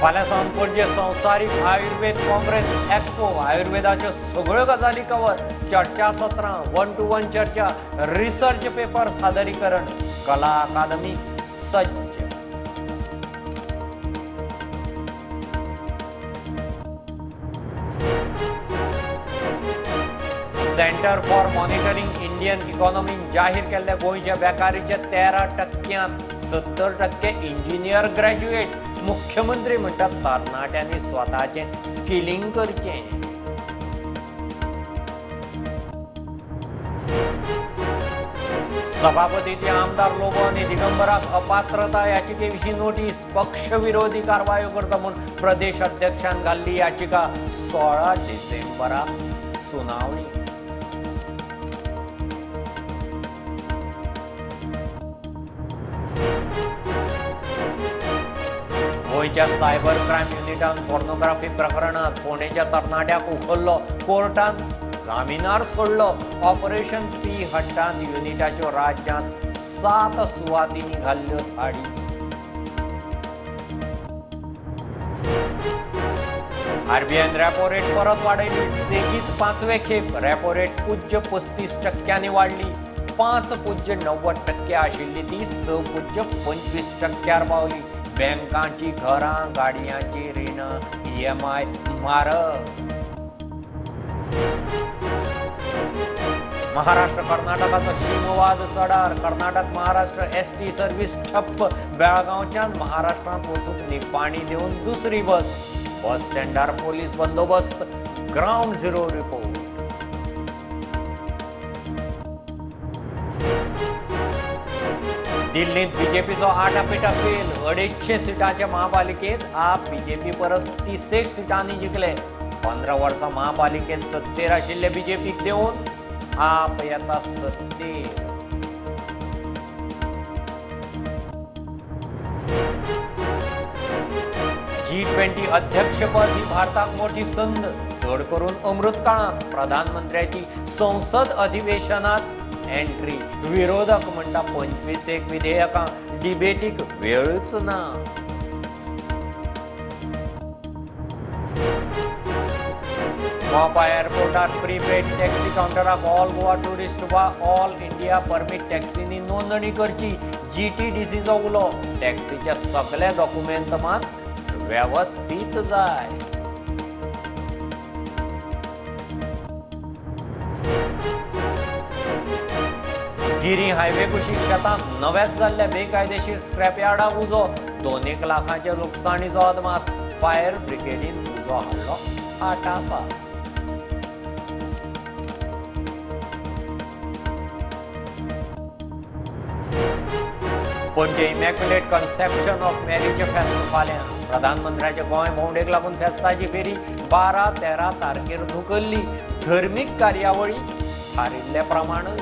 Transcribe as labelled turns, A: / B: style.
A: फाल्यां सावन पणजे संवसारीक आयुर्वेद काँग्रेस एक्सपो आयुर्वेदाच्यो सगळ्यो गजाली कवर चर्चा सत्रां 1 to 1 चर्चा रिसर्च पेपर सादरीकरण कला अकादमी सज्ज सेंटर फॉर मॉनिटरिंग इंडियन इकॉनॉमीन जाहीर केल्ले गोंयच्या बेकारीचे 13% 70% इंजिनियर ग्रॅज्युएट मुख्यमंत्री म्हणटात तरणाट्यांनी स्वताचें स्किलिंग करचें सभापतीचे आमदार लोबो आनी दिगंबराक अपात्रता याचिके विशीं नोटीस पक्ष विरोधी कारवायो करता म्हूण प्रदेश अध्यक्षान घाल्ली याचिका 16 डिसेंबराक सुनावणी गोंयच्या सायबर क्रायम युनिटान पोर्नोग्राफी प्रकरणात फोंडेच्या तरणाट्याक उखल्लो कोर्टान जामिनार सोडलो ऑपरेशन पी हंटांत युनिटाच्यो राज्यांत 7 सुवातींनी घाल्ल्यो धाडी आरबीआयन रेपो रेट परत वाडयली सेगीत 5वे खेप रेपो रेट पूज्य 35% वाडली 5.90% आशिल्ली ती 6.25% पावली बँकांची घरां गाडयांची रिणां EMI म्हारग महाराष्ट्र कर्नाटकाचो शीमवाद चडार कर्नाटक महाराष्ट्र ST सर्व्हिस ठप्प बेळगांवच्यान महाराष्ट्रांत वचूंक निपाणी देवन दुसरी बस स्टँडार पोलीस बंदोबस्त ग्राउंड झिरो रिपोर्ट दिल्लीत बीजेपीचो 8 पिटा फेल 250 सिटांच्या महापालिकेत आप बीजेपी परस 31 सिटांनी जिखले 15 वर्सां महापालिकेत सत्तेर आशिल्ले बीजेपीक देऊन आप येता सत्तेर G20 अध्यक्षपद ही भारताक मोठी संद चड करून अमृत काळात प्रधानमंत्र्याची संसद अधिवेशनात एंट्री विरोधक म्हणटा 25 विधेयकां डिबेटीक वेळच ना मोपा एअरपोर्टार प्रीपेड टॅक्सी काउंटराक ऑल गोवा टुरिस्ट वा ऑल इंडिया परमीट टॅक्सीनी नोंदणी करची GTDCचो उलो टॅक्सीचे सगळे डॉक्युमेंट मात व्यवस्थित जाय गिरी हायवे कुशीक शेतांत नव्याच जाल्ल्या बेकायदेशीर स्क्रॅप यार्डाक उजो 2 लाखांचे लुकसाणीचो अदमास फायर ब्रिगेडीन उजो हाडलो आटापाक पणजे इमॅक्युलेट कन्सेप्शन ऑफ मॅरीचे फेस्त फाल्यां प्रधानमंत्र्याचे गोंय भोंवडेक लागून फेस्ताची फेरी 12-13 तारखेर धुकल्ली धर्मीक कार्यावळी थारिल्ले प्रमाणय